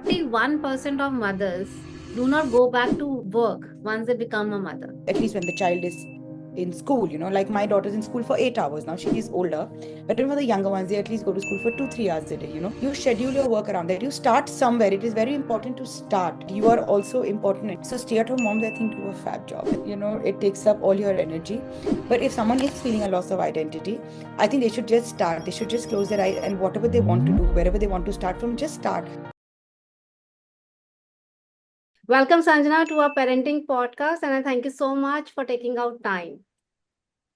41% of mothers do not go back to work once they become a mother. At least when the child is in school, like my daughter's in school for 8 hours now. She is older, but even for the younger ones, they at least go to school for 2-3 hours a day. You schedule your work around that. You start somewhere. It is very important to start. You are also important. So stay-at-home moms, I think, do a fab job. It takes up all your energy. But if someone is feeling a loss of identity, I think they should just start. They should just close their eyes and whatever they want to do, wherever they want to start from, just start. Welcome, Sanjana, to our parenting podcast, and I thank you so much for taking out time.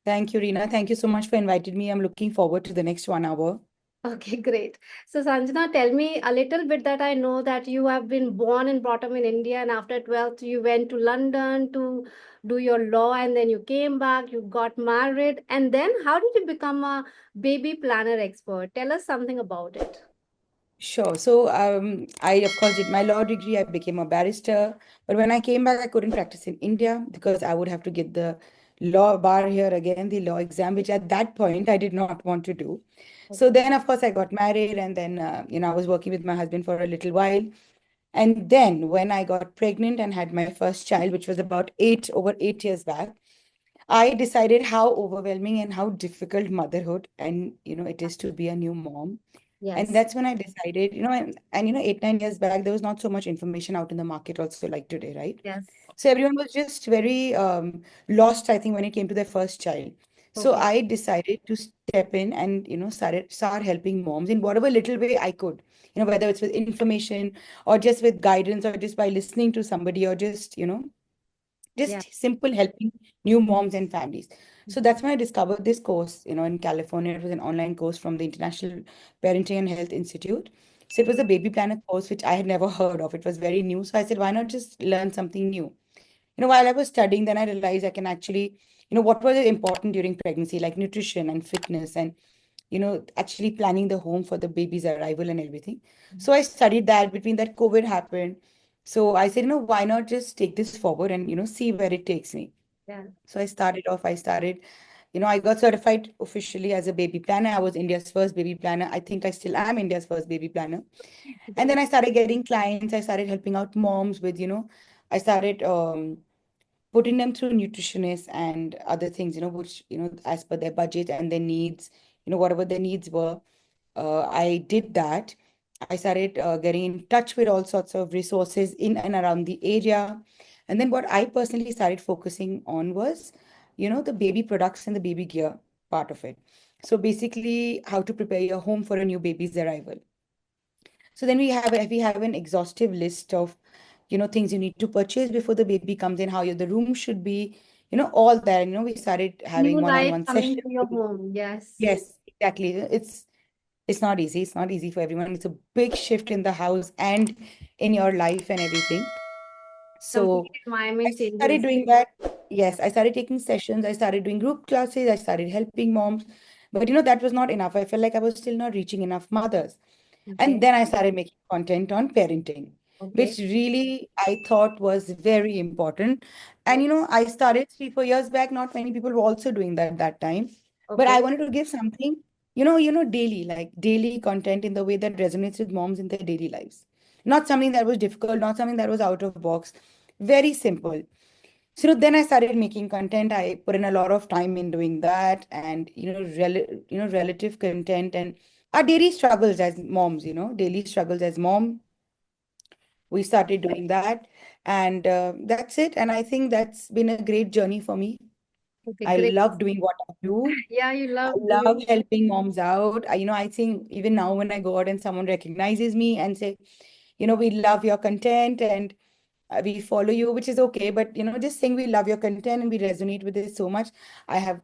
Thank you, Reena. Thank you so much for inviting me. I'm looking forward to the next 1 hour. Okay, great. So, Sanjana, tell me a little bit that I know that you have been born and brought up in India, and after 12th, you went to London to do your law, and then you came back, you got married, and then how did you become a baby planner expert? Tell us something about it. Sure. So I, of course, did my law degree. I became a barrister. But when I came back, I couldn't practice in India because I would have to get the law bar here again, the law exam, which at that point I did not want to do. So Okay. then, of course, I got married, and then, I was working with my husband for a little while. And then when I got pregnant and had my first child, which was about over 8 years back, I decided how overwhelming and how difficult motherhood and it is to be a new mom. And Yes. that's when I decided, and 8-9 years back, there was not so much information out in the market also like today, right? Yes. So everyone was just very lost, I think, when it came to their first child. So Okay. I decided to step in and start helping moms in whatever little way I could. Whether it's with information or just with guidance or just by listening to somebody or just Yeah. simple helping new moms and families. So that's when I discovered this course, in California. It was an online course from the International Parenting and Health Institute. So it was a baby planner course, which I had never heard of. It was very new. So I said, why not just learn something new? While I was studying, then I realized I can actually, what was important during pregnancy, like nutrition and fitness and, actually planning the home for the baby's arrival and everything. So I studied that. Between that, COVID happened. So I said, why not just take this forward and, see where it takes me. Yeah. So I started, I got certified officially as a baby planner. I was India's first baby planner. I think I still am India's first baby planner. And then Great. I started getting clients. I started helping out moms with, I started putting them through nutritionists and other things, which, as per their budget and their needs, whatever their needs were. I did that. I started getting in touch with all sorts of resources in and around the area. And then what I personally started focusing on was, the baby products and the baby gear part of it. So basically, how to prepare your home for a new baby's arrival. So then we have an exhaustive list of, things you need to purchase before the baby comes in, how the room should be, all that. We started having New life one-on-one coming sessions. to your home. Yes. Yes, exactly. It's not easy. It's not easy for everyone. It's a big shift in the house and in your life and everything. Complete So I environment started changes. doing that. Yeah. Yes, I started taking sessions. I started doing group classes. I started helping moms. But that was not enough. I felt like I was still not reaching enough mothers. And Okay. then I started making content on parenting, Okay. which really I thought was very important. And Yes. I started 3-4 years back. Not many people were also doing that time. But I Okay. wanted to give something, daily, like daily content in the way that resonates with moms in their daily lives. Not something that was difficult, not something that was out of box. Very simple. So then I started making content. I put in a lot of time in doing that, and relative content and our daily struggles as moms. Daily struggles as mom. We started doing that, and that's it. And I think that's been a great journey for me. Okay. I Great. love doing what I do. Yeah, you I love love doing. helping moms out. I think even now when I go out and someone recognizes me and say, we love your content and we follow you, which is okay. But, just saying we love your content and we resonate with it so much. I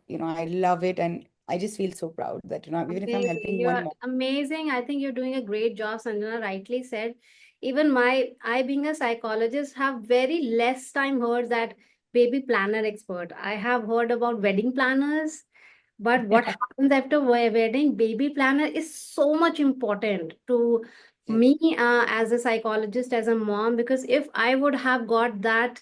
love it. And I just feel so proud that, even if I'm Amazing. helping one You're mom. amazing. I think you're doing a great job, Sanjana rightly said. Even I being a psychologist, have very less time heard that baby planner expert. I have heard about wedding planners, but what happens after wedding, baby planner is so much important to Yeah. me as a psychologist, as a mom, because if I would have got that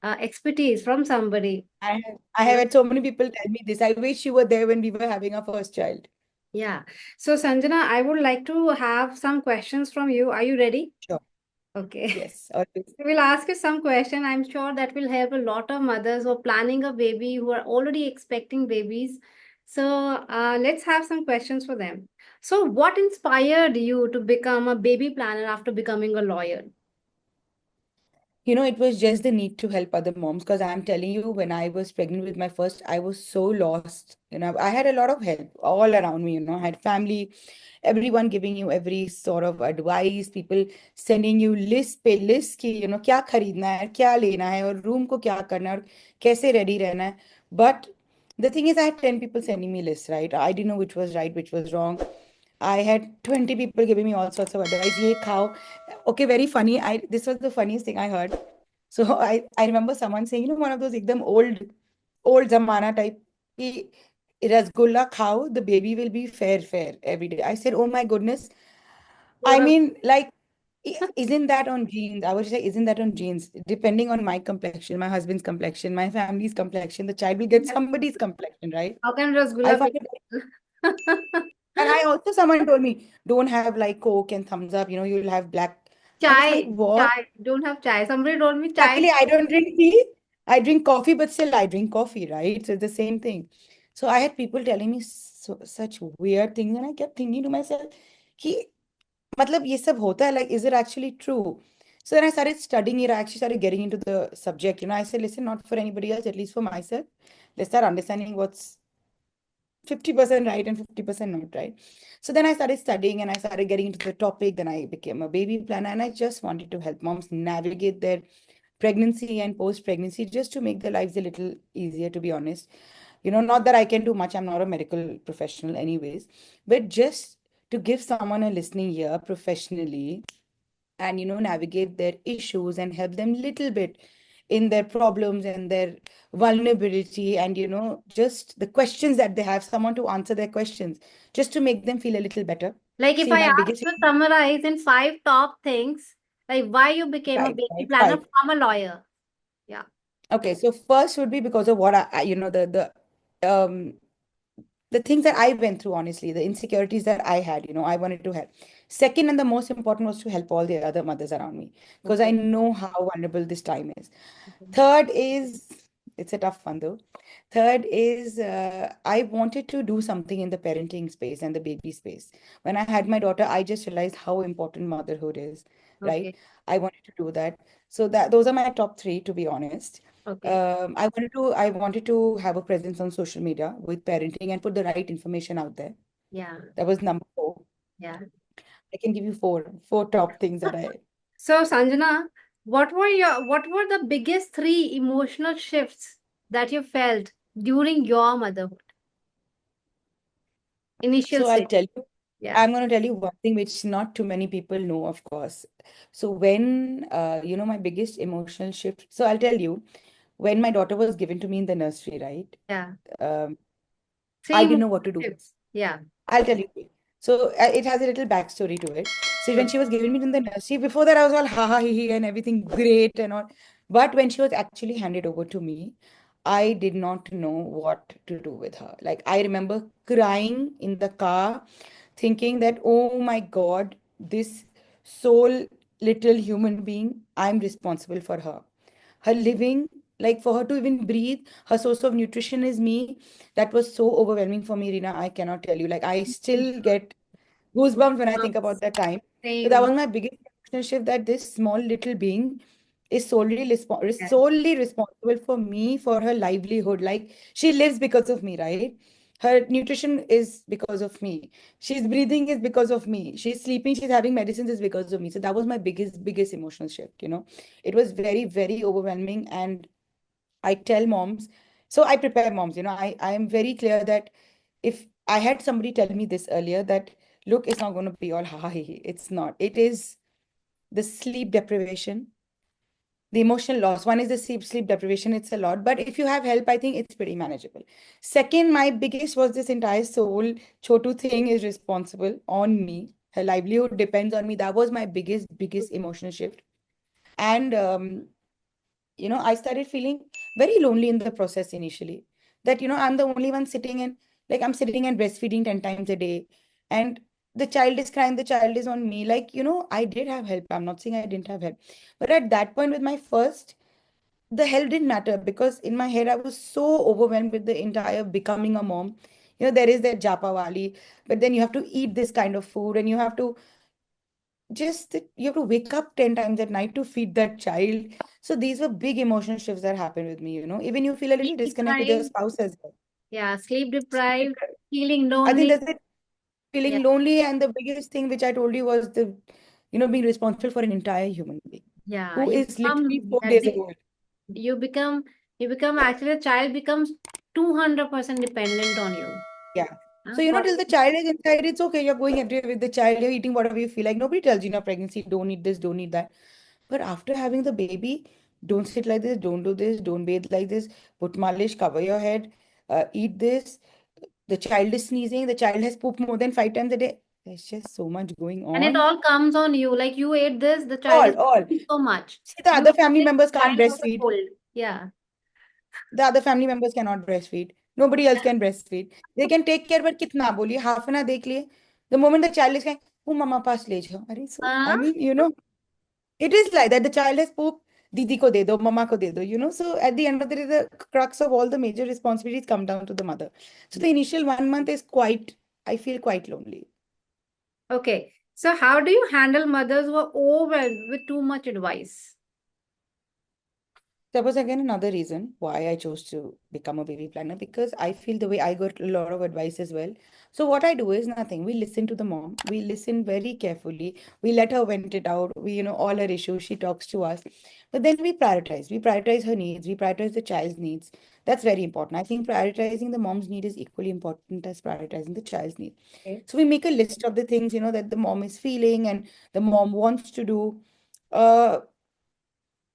expertise from somebody, I have had so many people tell me this. I wish you were there when we were having our first child. yeah. So, Sanjana, I would like to have some questions from you. Are you ready? Sure. Okay. Yes, always. We'll ask you some question. I'm sure that will help a lot of mothers who are planning a baby, who are already expecting babies. So let's have some questions for them. So, what inspired you to become a baby planner after becoming a lawyer? It was just the need to help other moms because I'm telling you, when I was pregnant with my first, I was so lost. I had a lot of help all around me. I had family, everyone giving you every sort of advice, people sending you list पे list की, क्या खरीदना है, क्या लेना है, और room को क्या करना है, और कैसे ready रहना है. But the thing is, I had 10 people sending me lists, right? I didn't know which was right, which was wrong. I had 20 people giving me all sorts of advice. Ye khao. Okay, very funny. This was the funniest thing I heard. So I remember someone saying, one of those ekdam old zamana type, ki rasgulla khao, the baby will be fair every day. I said, oh my goodness. I Pura- mean, like, isn't that on genes? I would say, isn't that on genes? Depending on my complexion, my husband's complexion, my family's complexion, the child will get somebody's complexion, right? How can I Rasgulla find be? it. And I also, someone told me, don't have like Coke and thumbs up, you'll have black. I was like, Chai, what? chai. Don't have chai. Somebody told me chai. Luckily, I don't drink tea. I drink coffee, but still I drink coffee, right? So it's the same thing. So I had people telling me such weird things, and I kept thinking to myself, कि मतलब ये सब होता है, like, is it actually true? So then I started studying it. I actually started getting into the subject. I said, listen, not for anybody else, at least for myself. Let's start understanding what's 50% right and 50% not right. So then I started studying and I started getting into the topic. Then I became a baby planner and I just wanted to help moms navigate their pregnancy and post pregnancy just to make their lives a little easier, to be honest. Not that I can do much, I'm not a medical professional, anyways, but just to give someone a listening ear professionally and navigate their issues and help them little bit in their problems and their vulnerability, and just the questions that they have, someone to answer their questions just to make them feel a little better. Like if See, I my ask biggest you to summarize in five top things, like why you became a right, baby right, planner right. from a lawyer. Yeah. Okay, so first would be because of what the things that I went through, honestly, the insecurities that I had, I wanted to help. Second, and the most important, was to help all the other mothers around me because I Okay. know how vulnerable this time is. Okay. Third is, it's a tough one though. Third is, I wanted to do something in the parenting space and the baby space. When I had my daughter, I just realized how important motherhood is, right? Okay. I wanted to do that. So that those are my top three, to be honest. Okay. I wanted to have a presence on social media with parenting and put the right information out there. Yeah. That was number four. Yeah. I can give you four top things that I. So Sanjana, what were the biggest three emotional shifts that you felt during your motherhood? Initial So I'll stage. tell you. Yeah. I'm going to tell you one thing which not too many people know, of course. So when my biggest emotional shift. So I'll tell you, when my daughter was given to me in the nursery, right? Yeah. Um, Three I didn't emotional know what to do. shifts. Yeah. I'll tell you. So it has a little backstory to it. So when Okay. she was giving me in the nursery, before that I was all ha ha he he and everything great and all. But when she was actually handed over to me, I did not know what to do with her. Like I remember crying in the car, thinking that, oh my God, this soul little human being, I'm responsible for her. Her living, like for her to even breathe, her source of nutrition is me. That was so overwhelming for me, Rina. I cannot tell you. Like I still get goosebumps when I think about that time. So that Same. was my biggest emotional shift, that this small little being is Yeah. solely responsible for me, for her livelihood. Like she lives because of me, right? Her nutrition is because of me. She's breathing is because of me. She's sleeping, she's having medicines is because of me. So that was my biggest emotional shift. It was very, very overwhelming. And I tell moms, so I prepare moms, I am very clear that if I had somebody tell me this earlier, that look, it's not going to be all ha ha he he. It's not. It is the sleep deprivation, the emotional loss. One is the sleep deprivation. It's a lot, but if you have help, I think it's pretty manageable. Second, my biggest was this entire soul chotu thing is responsible on me. Her livelihood depends on me. That was my biggest emotional shift. And I started feeling very lonely in the process initially. That, I'm the only one sitting and like I'm sitting and breastfeeding 10 times a day. And the child is crying, the child is on me. Like, I did have help. I'm not saying I didn't have help. But at that point with my first, the help didn't matter because in my head I was so overwhelmed with the entire becoming a mom. There is that japa wali, but then you have to eat this kind of food and you have to wake up 10 times at night to feed that child. So these were big emotional shifts that happened with me. Even you feel a little Sleep disconnect with your deprived. spouse as well. Yeah, sleep Sleep deprived, deprived. feeling I think lonely. that's it. Yeah, Feeling lonely, and the biggest thing which I told you was being responsible for an entire human being yeah. who You is literally become 4 days old. you become actually the child becomes 200% dependent on you. Yeah. So, For till the child is inside, it's okay. You're going everywhere with the child, you're eating whatever you feel like. Nobody tells you in a pregnancy, don't eat this, don't eat that. But after having the baby, don't sit like this, don't do this, don't bathe like this, put malish, cover your head, eat this. The child is sneezing, the child has pooped more than 5 times a day. There's just so much going and it on. all comes on you. Like you ate this, the child is All. eating so much. See, the You other are family putting members the can't child out of breastfeed. cold. Yeah. The other family members cannot breastfeed. Nobody else can breastfeed. They can take care, but kitna boliye, half an hour देख लिए. The moment the child is crying, oh mama pass ले जाओ. अरे, so I Uh, mean, it is like that. The child has poop, didi ko de do, mama ko de do. So at the end of the day, the crux of all the major responsibilities come down to the mother. So the initial 1 month is I feel quite lonely. okay. So how do you handle mothers who are overwhelmed with too much advice? That was again another reason why I chose to become a baby planner, because I feel the way I got a lot of advice as well. So what I do is nothing. We listen to the mom. We listen very carefully. We let her vent it out. All her issues. She talks to us. But then we prioritize. We prioritize her needs. We prioritize the child's needs. That's very important. I think prioritizing the mom's need is equally important as prioritizing the child's need. Okay. So we make a list of the things, that the mom is feeling and the mom wants to do. Uh,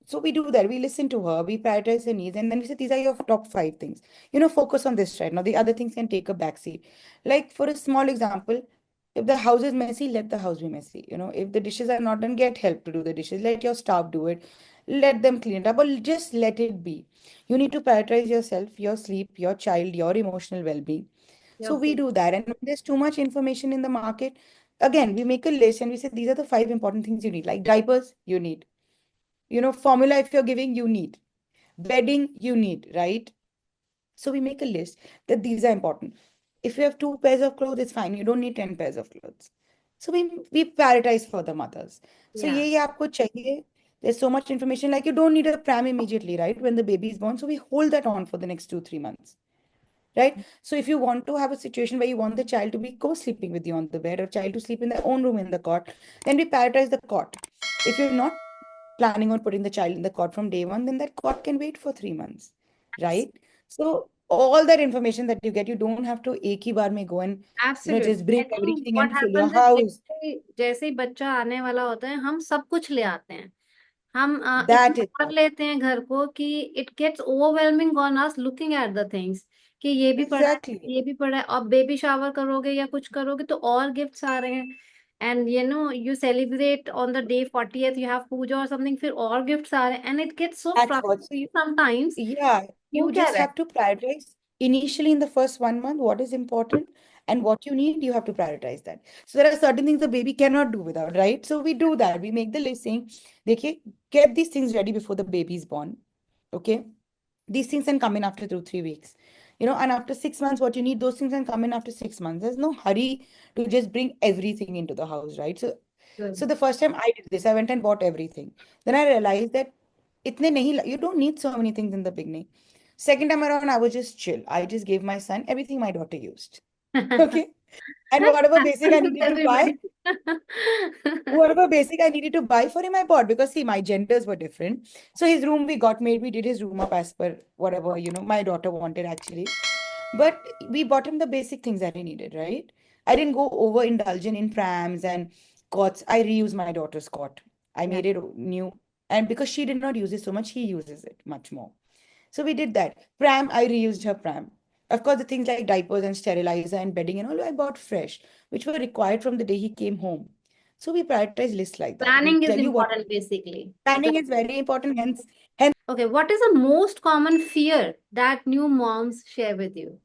so we do that. We listen to her, we prioritize her needs, and then we say these are your top 5 things. Focus on this right now. The other things can take a backseat. Like for a small example, if the house is messy, let the house be messy. If the dishes are not done, get help to do the dishes. Let your staff do it. Let them clean it up, or just let it be. You need to prioritize yourself, your sleep, your child, your emotional well-being. So Your we food. do that. And when there's too much information in the market, again, we make a list and we say these are the 5 important things you need. Like diapers, you need. Formula, if you're giving, you need. Bedding, you need, right? So we make a list that these are important. If you have 2 pairs of clothes, it's fine. You don't need 10 pairs of clothes. So we prioritize for the mothers. So Yeah. ये आपको चाहिए. There's so much information. Like you don't need a pram immediately, right? When the baby is born. So we hold that on for the next 2, 3 months. Right? So if you want to have a situation where you want the child to be co-sleeping with you on the bed or child to sleep in their own room in the cot, then we prioritize the cot. If you're not planning on putting the child in the cot from day one, then that cot can wait for 3 months, right? So all that information that you get, you don't have to एक ही बार में go and just Absolutely. I bring think everything what and fill your happens is house. जैसे ही बच्चा आने वाला होता है हम सब कुछ ले आते हैं हम That इतना is पढ़ that. लेते हैं घर को कि it gets overwhelming on us looking at the things कि ये भी पढ़ा है Exactly. ये भी पढ़ा है और बेबी शावर करोगे या कुछ करोगे तो और गिफ्ट्स आ रहे हैं and you celebrate on the day 40th you have puja और समथिंग फिर और गिफ्ट्स आ रहे हैं and it gets so That's what. So frustrating sometimes yeah, हो you क्या just रहा है have to prioritize initially in the first 1 month what is important and what you need, you have to prioritize that. So there are certain things the baby cannot do without, right? So we do that. We make the list saying, देखिए, get these things ready before the baby is born. Okay? These things can come in after 2, 3 weeks. And after 6 months, what you need, those things can come in after 6 months. There's no hurry to just bring everything into the house, right? So Good. the first time I did this, I went and bought everything. Then I realized that you don't need so many things in the beginning. Second time around, I was just chill. I just gave my son everything my daughter used. Okay. And whatever basic I Happens with needed to buy, everybody. whatever basic I needed to buy for him, I bought because see, my genders were different. So his room we got made, we did his room up as per whatever, my daughter wanted actually. But we bought him the basic things that he needed, right? I didn't go overindulgent in prams and cots. I reused my daughter's cot. I Yeah. made it new. And because she did not use it so much, he uses it much more. So we did that. Pram, I reused her pram. Of course, the things like diapers and sterilizer and bedding and all, I bought fresh, which were required from the day he came home. So we prioritize lists like that. We Planning is tell you what important basically. Okay. planning is very important. Hence, Okay. What is the most common fear that new moms share with you?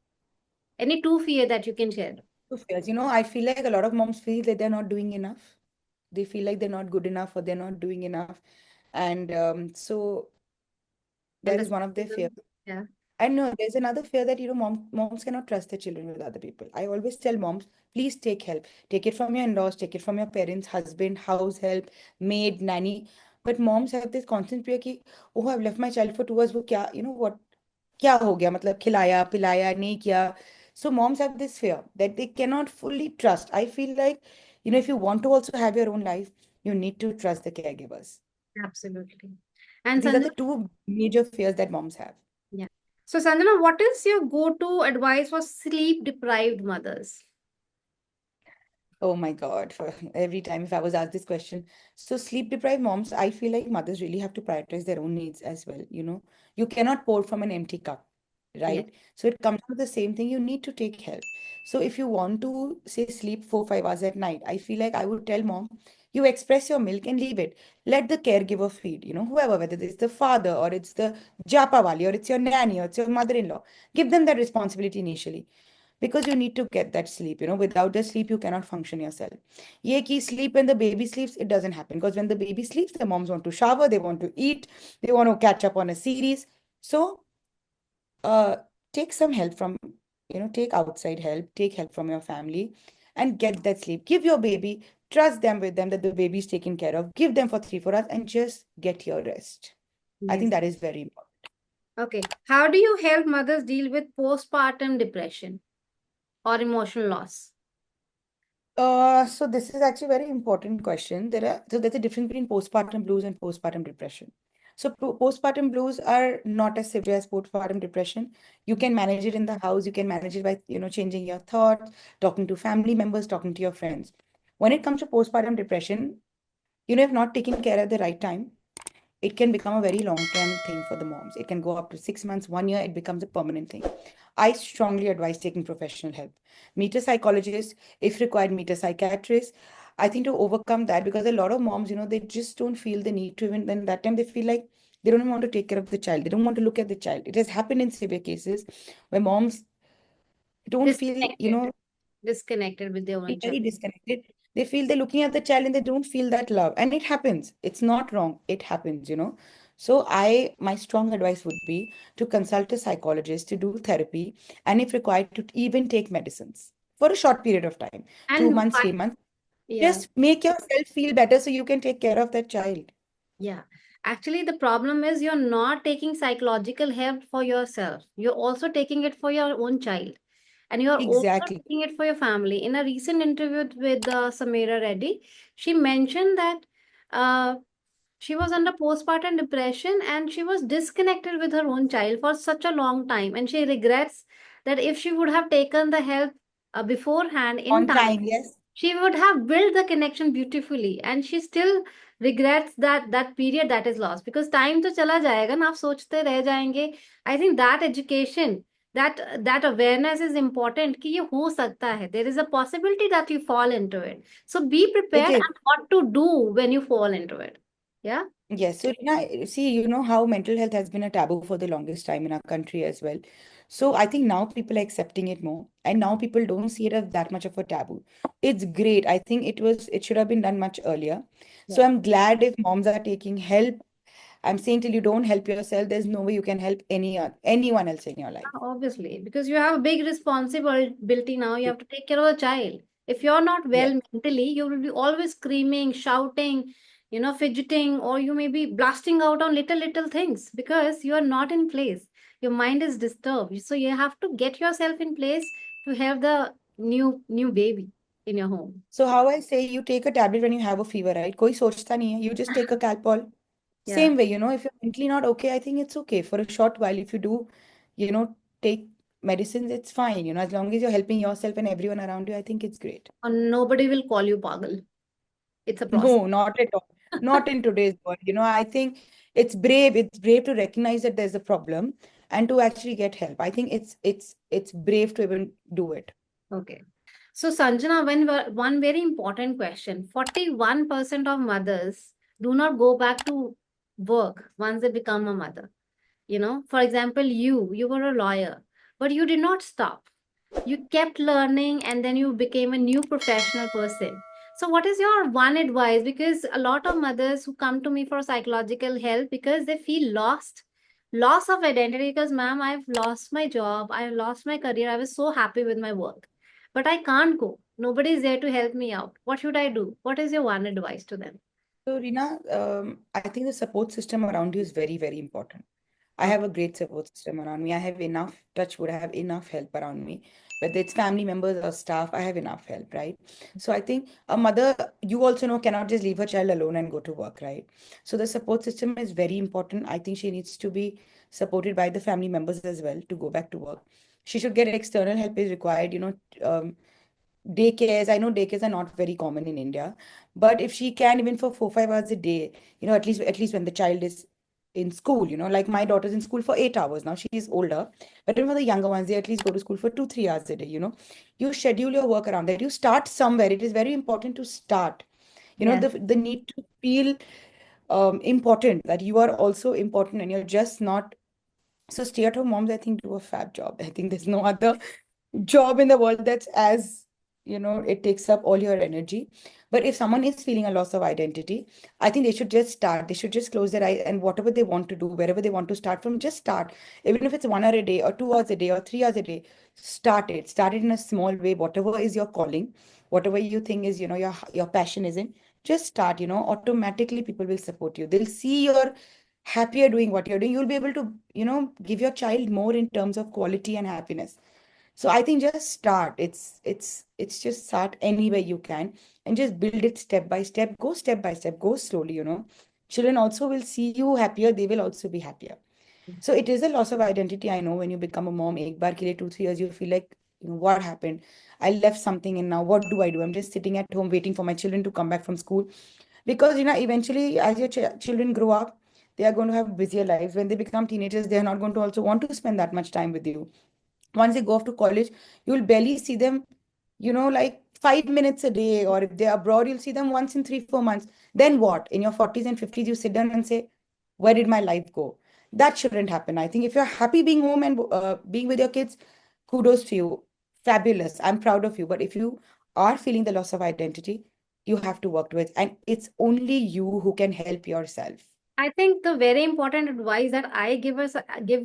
Any two fear that you can share? So fears. I feel like a lot of moms feel that they're not doing enough. They feel like they're not good enough or they're not doing enough. And so that is one of their fears. Understandable. Yeah. And no, there's another fear that moms cannot trust their children with other people. I always tell moms, please take help. Take it from your in-laws, take it from your parents, husband, house help, maid, nanny. But moms have this constant fear कि oh, I've left my child for 2 hours. वो क्या what क्या हो गया मतलब खिलाया पिलाया नहीं किया. So moms have this fear that they cannot fully trust. I feel like if you want to also have your own life, you need to trust the caregivers. Absolutely. And These are Sanjana, the two major fears that moms have. yeah. So Sanjana, what is your go-to advice for sleep-deprived mothers? Oh my God, for every time if I was asked this question. So sleep deprived moms, I feel like mothers really have to prioritize their own needs as well. You cannot pour from an empty cup, Yeah. right? So it comes with the same thing. You need to take help. So if you want to say sleep 4, 5 hours at night, I feel like I would tell mom, you express your milk and leave it. Let the caregiver feed, whoever, whether it's the father or it's the japa wali or it's your nanny or it's your mother-in-law. Give them that responsibility initially because you need to get that sleep. Without the sleep you cannot function yourself. Ye ki sleep when the baby sleeps, it doesn't happen because when the baby sleeps the moms want to shower, they want to eat, they want to catch up on a series. So uh take some help from, take outside help, take help from your family and get that sleep. Give your baby, trust them with them that the baby is taken care of, give them for 3 4 hours and just get your rest. I think Yes. that is very important. Okay. How do you help mothers deal with postpartum depression or emotional loss? So this is actually a very important question. There's a difference between postpartum blues and postpartum depression. So postpartum blues are not as severe as postpartum depression. You can manage it in the house. You can manage it by changing your thoughts, talking to family members, talking to your friends. When it comes to postpartum depression, if not taken care at the right time, it can become a very long-term thing for the moms. It can go up to 6 months, 1 year, it becomes a permanent thing. I strongly advise taking professional help. Meet a psychologist, if required, meet a psychiatrist. I think to overcome that, because a lot of moms, they just don't feel the need to, even then that time they feel like they don't want to take care of the child. They don't want to look at the child. It has happened in severe cases where moms don't feel, Disconnected. Disconnected with their feel own child. very disconnected. They feel they're looking at the child and they don't feel that love. And it happens. It's not wrong. It happens. So my strong advice would be to consult a psychologist, to do therapy, and if required, to even take medicines for a short period of time, two And months, 3 months. yeah. Just make yourself feel better so you can take care of that child. Yeah. Actually, the problem is you're not taking psychological help for yourself. You're also taking it for your own child. And you're also Exactly. taking it for your family. In a recent interview with Samira Reddy, she mentioned that uh, she was under postpartum depression and she was disconnected with her own child for such a long time. And she regrets that if she would have taken the help beforehand in On time, time, yes. she would have built the connection beautifully. And she still regrets that period that is lost because time to chala jayega na, aap sochte reh jayenge. I think that education, that awareness is important कि ये हो सकता है. There is a possibility that you fall into it. So be It prepared is. and what to do when you fall into it. Yeah. Yes, so Reena, see, you know how mental health has been a taboo for the longest time in our country as well. So I think now people are accepting it more, and now people don't see it as that much of a taboo. It's great. I think it should have been done much earlier. So Yeah. I'm glad if moms are taking help. I'm saying till you don't help yourself, there's no way you can help anyone else in your life. Obviously, because you have a big responsibility now, you have to take care of the child. If you're not Yes. well mentally, you will be always screaming, shouting, fidgeting, or you may be blasting out on little things because you are not in place. Your mind is disturbed. So you have to get yourself in place to have the new baby in your home. So how I say you take a tablet when you have a fever, right? कोई सोचता नहीं है. You just take a Calpol. Yeah. Same way, if you're mentally not okay, I think it's okay for a short while. If you do, you know, take medicines, it's fine. As long as you're helping yourself and everyone around you, I think it's great. Or nobody will call you pagal. It's a process. No, not at all. Not in today's world. I think it's brave. It's brave to recognize that there's a problem and to actually get help. I think it's brave to even do it. Okay. So, Sanjana, one very important question. 41% of mothers do not go back to work once they become a mother. For example, you were a lawyer, but you did not stop. You kept learning and then you became a new professional person. So, what is your one advice? Because a lot of mothers who come to me for psychological help because they feel lost, loss of identity. Because, ma'am, I've lost my job, I've lost my career, I was so happy with my work, but I can't go. Nobody is there to help me out. What should I do? What is your one advice to them? So, Rina, I think the support system around you is very, very important. I have Okay. a great support system around me. I have enough, touch wood, I have enough help around me. Whether it's family members or staff, I have enough help, right? So I think a mother, you also know, cannot just leave her child alone and go to work, right? So the support system is very important. I think she needs to be supported by the family members as well to go back to work. She should get external help is required, um, daycares. I know daycares are not very common in India, but if she can, even for 4, 5 hours a day, at least when the child is in school, like my daughter's in school for 8 hours now. She's older, but even for the younger ones, they at least go to school for 2, 3 hours a day. You schedule your work around that. You start somewhere. It is very important to start. Yes. The need to feel important, that you are also important and you're just not. So stay-at-home moms, I think, do a fab job. I think there's no other job in the world that's as, it takes up all your energy. But if someone is feeling a loss of identity, I think they should just start. They should just close their eyes and whatever they want to do, wherever they want to start from, just start. Even if it's 1 hour a day or 2 hours a day or 3 hours a day, start it. Start it in a small way, whatever is your calling, whatever you think is, your passion is in, just start, automatically people will support you. They'll see you're happier doing what you're doing. You'll be able to, give your child more in terms of quality and happiness. So I think just start. It's just start anywhere you can and just build it step by step. Go step by step. Go slowly. Children also will see you happier. They will also be happier. So it is a loss of identity. I know when you become a mom, ek baar ke liye 2, 3 years, you feel like, what happened? I left something and now what do I do? I'm just sitting at home waiting for my children to come back from school. Because, eventually as your children grow up, they are going to have busier lives. When they become teenagers, they are not going to also want to spend that much time with you. Once they go off to college, you'll barely see them, like 5 minutes a day, or if they're abroad, you'll see them once in 3, 4 months. Then what? In your 40s and 50s, you sit down and say, where did my life go? That shouldn't happen. I think if you're happy being home and being with your kids, kudos to you. Fabulous. I'm proud of you. But if you are feeling the loss of identity, you have to work towards, and it's only you who can help yourself. I think the very important advice that I give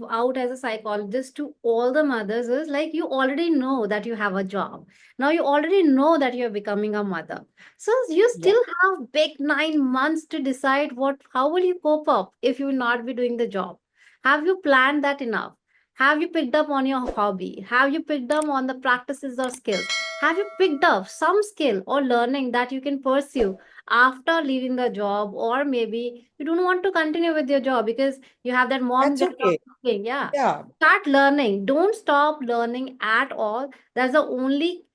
out as a psychologist to all the mothers is like, you already know that you have a job. Now you already know that you're becoming a mother. So you Yeah, still have big 9 months to decide how will you cope up if you will not be doing the job. Have you planned that enough? Have you picked up on your hobby? Have you picked up on the practices or skills? Have you picked up some skill or learning that you can pursue after leaving the job, or maybe you don't want to continue with your job because you have that mom that's guilt of okay. cooking. Yeah, Yeah, start learning, don't stop learning at all. That's the only,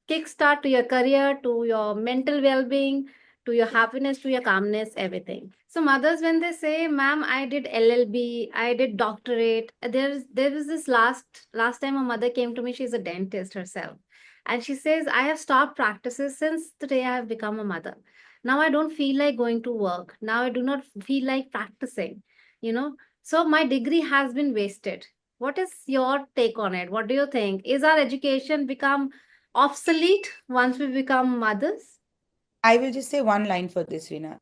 kickstart to your career, to your mental well-being, to your happiness, to your calmness, everything. So mothers, when they say, ma'am, I did LLB, I did doctorate, there was this last time a mother came to me, she's a dentist herself, and she says, I have stopped practices since the day I have become a mother. Now I don't feel like going to work. Now I do not feel like practicing, you know. So my degree has been wasted. What is your take on it? What do you think? Is our education become obsolete once we become mothers? I will just say one line for this, Rina.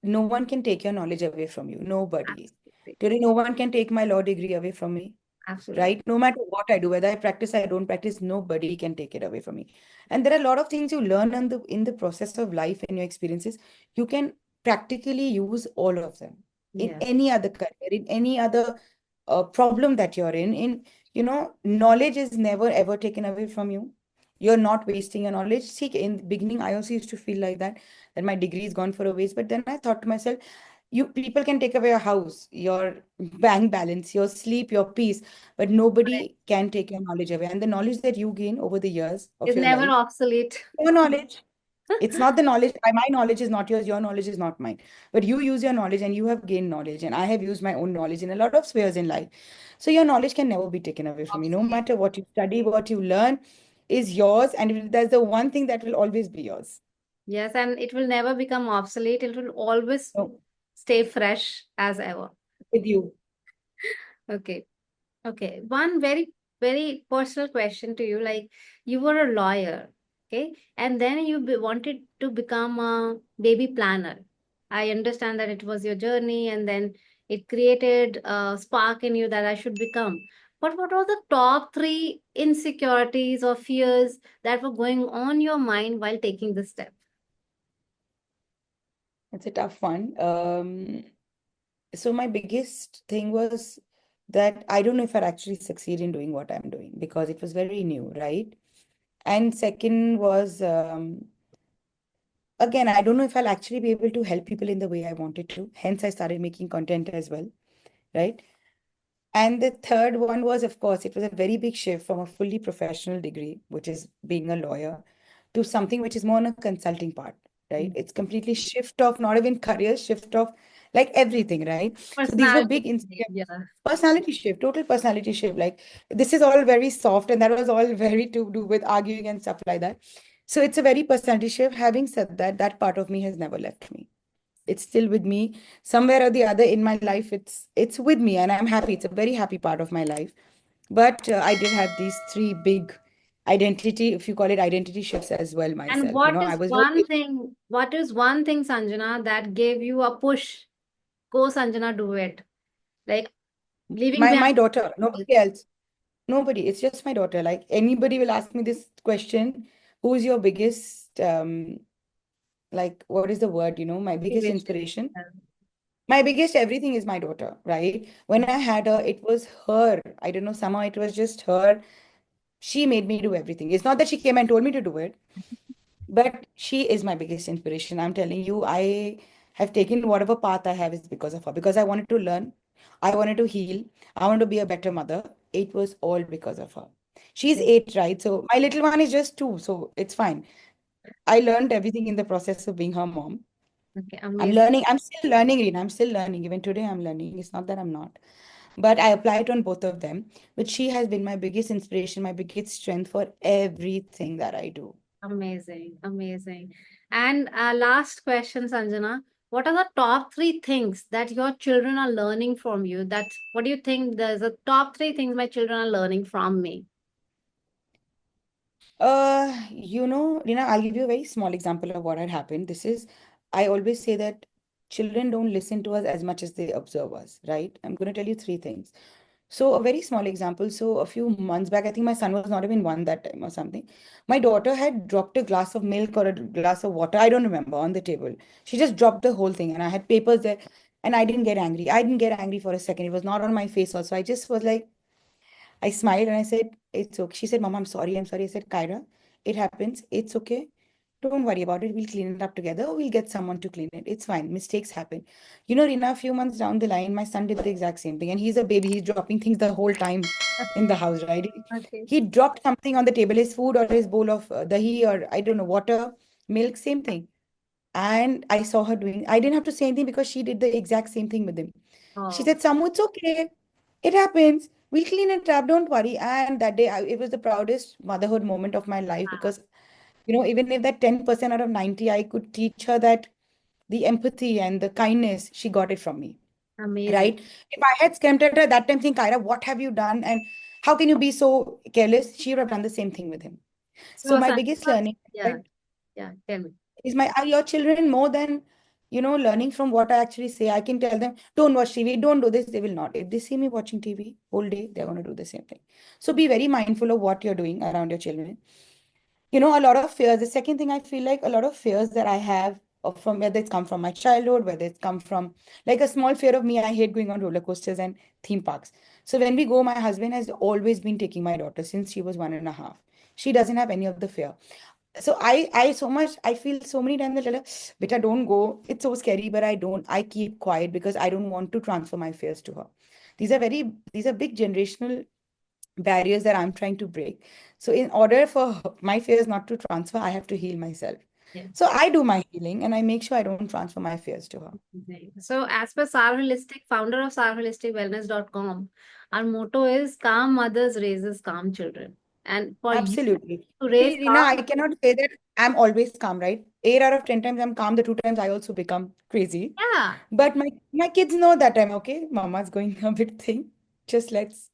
No one can take your knowledge away from you. Nobody. Absolutely. Today, no one can take my law degree away from me, Absolutely. right? No matter what I do, whether I practice, I don't practice, nobody can take it away from me. And there are a lot of things you learn in the process of life and your experiences. You can practically use all of them in Yes. any other career, in any other problem that you're in. Knowledge is never ever taken away from you. You're not wasting your knowledge. See, in the beginning, I also used to feel like that my degree is gone for a waste. But then I thought to myself, you people can take away your house, your bank balance, your sleep, your peace, but Correct. nobody can take your knowledge away. And the knowledge that you gain over the years of It's your never life, obsolete. your knowledge, it's not the knowledge. My knowledge is not yours, your knowledge is not mine. But you use your knowledge and you have gained knowledge, and I have used my own knowledge in a lot of spheres in life. So your knowledge can never be taken away from you. No Obsolete. matter what you study, what you learn is yours, and that's the one thing that will always be yours. Yes, and it will never become obsolete. It will always So stay fresh as ever. with you. Okay. Okay. One very very personal question to you. Like, you were a lawyer, okay, and then you wanted to become a baby planner. I understand that it was your journey, and then it created a spark in you that I should become. But what are the top three insecurities or fears that were going on your mind while taking this step? It's a tough one. So my biggest thing was that I don't know if I'd actually succeed in doing what I'm doing because it was very new, right? And second was, again, I don't know if I'll actually be able to help people in the way I wanted to. Hence, I started making content as well, right? And the third one was, of course, it was a very big shift from a fully professional degree, which is being a lawyer, to something which is more on a consulting part, right? Mm. It's completely shift of not even career, shift of like everything, right? So these were Personality. big Yeah. personality shift, total personality shift. Like this is all very soft, and that was all very to do with arguing and stuff like that. So it's a very personality shift. Having said that, that part of me has never left me. It's still with me somewhere or the other in my life. It's with me, and I'm happy. It's a very happy part of my life. But I did have these three big identity, if you call it identity shifts as well And myself. You know, I was very what is one thing, Sanjana, that gave you a push? Go, Sanjana, do it. Like leaving my behind. my daughter, nobody else. Nobody. It's just my daughter. Like anybody will ask me this question, who's your biggest like what is the word, my biggest Motivation. inspiration? My biggest everything is my daughter, right? When I had her, it was her. I don't know, somehow it was just her. She made me do everything. It's not that she came and told me to do it, but she is my biggest inspiration. I'm telling you, I have taken whatever path I have is because of her. Because I wanted to learn, I wanted to heal, I wanted to be a better mother. It was all because of her. She's Okay, 8, right? So my little one is just 2, so it's fine. I learned everything in the process of being her mom. okay, I'm amazing. learning. I'm still learning, Reena. I'm still learning. Even today, I'm learning. It's not that I'm not. But I apply it on both of them. But she has been my biggest inspiration, my biggest strength for everything that I do. Amazing, amazing. And last question, Sanjana. What are the top three things that your children are learning from you? That what do you think there's the top three things my children are learning from me? Rina, I'll give you a very small example of what had happened. I always say that children don't listen to us as much as they observe us, right? I'm going to tell you three things. So, a very small example. So, a few months back, I think my son was not even one that time or something. My daughter had dropped a glass of milk or a glass of water, I don't remember, on the table. She just dropped the whole thing, and I had papers there, and I didn't get angry. I didn't get angry for a second. It was not on my face also. I just was like, I smiled and I said, it's okay. She said, Mom, I'm sorry. I'm sorry. I said, Kyra, it happens. It's okay. Don't worry about it. We'll clean it up together or we'll get someone to clean it. It's fine. Mistakes happen. You know, Rina, a few months down the line, my son did the exact same thing. And he's a baby. He's dropping things the whole time in the house, right? Okay. He dropped something on the table, his food or his bowl of dahi or I don't know, water, milk, same thing. And I saw her doing, I didn't have to say anything because she did the exact same thing with him. She Oh, said, Samu, it's okay. It happens. We'll clean it up. Don't worry. And that day, it was the proudest motherhood moment of my life wow. because, even if that 10% out of 90, I could teach her that the empathy and the kindness, she got it from me. Amazing. Right? If I had screamed at her that time, saying, Kyra, what have you done? And how can you be so careless? She would have done the same thing with him. So, So, my biggest Sanjana, learning yeah, yeah, tell me. is are your children more than learning from what I actually say. I can tell them, don't watch TV, don't do this. They will not. If they see me watching TV whole day, they're going to do the same thing. So be very mindful of what you're doing around your children. A lot of fears. The second thing, I feel like a lot of fears that I have from whether it's come from my childhood, whether it's come from like a small fear of me, I hate going on roller coasters and theme parks. So when we go, my husband has always been taking my daughter since she was 1.5. She doesn't have any of the fear. So I so much, I feel so many times that tell her, beta, don't go. It's so scary, but I don't. I keep quiet because I don't want to transfer my fears to her. These are big generational barriers that I'm trying to break. So in order for my fears not to transfer, I have to heal myself. Yeah. So I do my healing and I make sure I don't transfer my fears to her. Amazing. So, as per Sar Holistic, founder of sarholisticwellness.com, our motto is calm mothers raises calm children. And for you Absolutely. to raise See, Rina, I calm, cannot say that I'm always calm, right? 8 out of 10 times I'm calm. The 2 times I also become crazy. yeah, But my kids know that I'm okay. Mama's going a bit thing. Just let's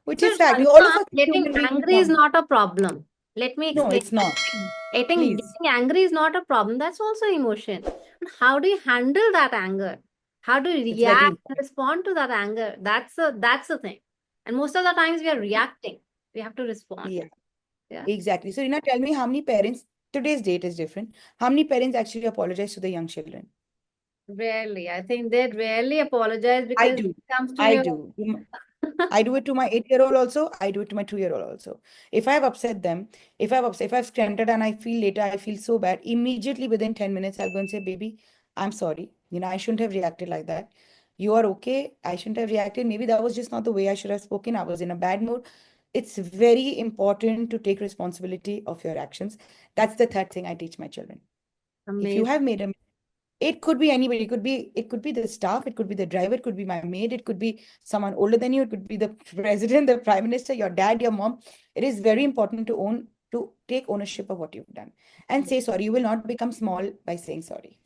which So, is fact. All of Sanjana, us are getting human beings angry is wrong. not a problem. Let me No, explain it's that. not. Please. Getting angry is not a problem. That's also emotion. But how do you handle that anger? How do you It's very react and important. respond to that anger? That's the thing. And most of the times we are reacting. We have to respond. Yeah, Yeah. exactly. So, Rina, tell me how many parents, today's date is different. How many parents actually apologize to the young children? Rarely. I think they rarely apologize I because do. it comes to I your do. I do it to my 8-year-old also. I do it to my 2-year-old also. If I've upset them, if I've stunted and I feel later, I feel so bad, immediately within 10 minutes, I'll go and say, baby, I'm sorry. I shouldn't have reacted like that. You are okay. I shouldn't have reacted. Maybe that was just not the way I should have spoken. I was in a bad mood. It's very important to take responsibility of your actions. That's the third thing I teach my children. If you amazing. have made a, it could be anybody. It could be the staff. It could be the driver. It could be my maid. It could be someone older than you. It could be the president, the prime minister, your dad, your mom. It is very important to take ownership of what you've done and say sorry. You will not become small by saying sorry.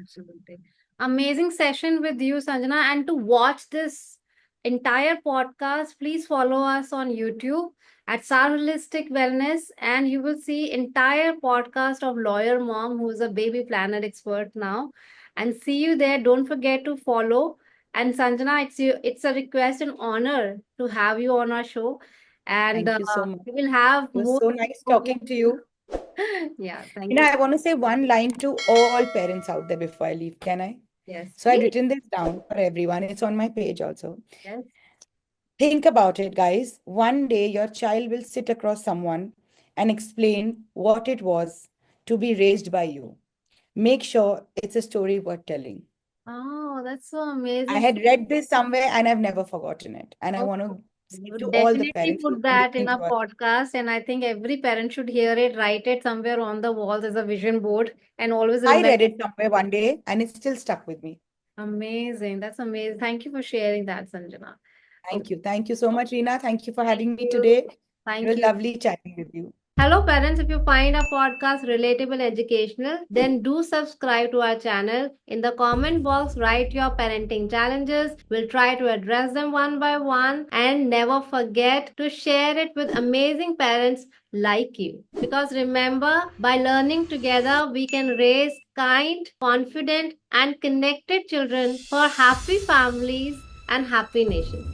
Absolutely. Amazing session with you, Sanjana. And to watch this entire podcast, please follow us on YouTube at Sar Holistic Wellness, and you will see entire podcast of Lawyer Mom, who is a baby planner expert now. And see you there. Don't forget to follow. And Sanjana, it's a request and honor to have you on our show. And Thank you so much. we will have It was more so nice of talking to you. yeah, thank you. I want to say one line to all parents out there before I leave. Can I? Yes, So I've please. written this down for everyone. It's on my page also. Yes. Think about it, guys. One day your child will sit across someone and explain what it was to be raised by you. Make sure it's a story worth telling. Oh, that's so I amazing. had read this somewhere and I've never forgotten it. And I Oh, want to we say to would all the definitely parents who put are that in listening a to us, podcast, and I think every parent should hear it, write it somewhere on the walls as a vision board, and always I remember. read it somewhere one day and it still stuck with me. Amazing. That's amazing. Thank you for sharing that, Sanjana. Okay. Thank you. Thank you so much, Reena. Thank you for Thank having me you. today. It Thank was you. lovely chatting with you. Hello, parents. If you find our podcast relatable, educational, then do subscribe to our channel. In the comment box, write your parenting challenges. We'll try to address them one by one. And never forget to share it with amazing parents like you. Because remember, by learning together, we can raise kind, confident, and connected children for happy families and happy nations.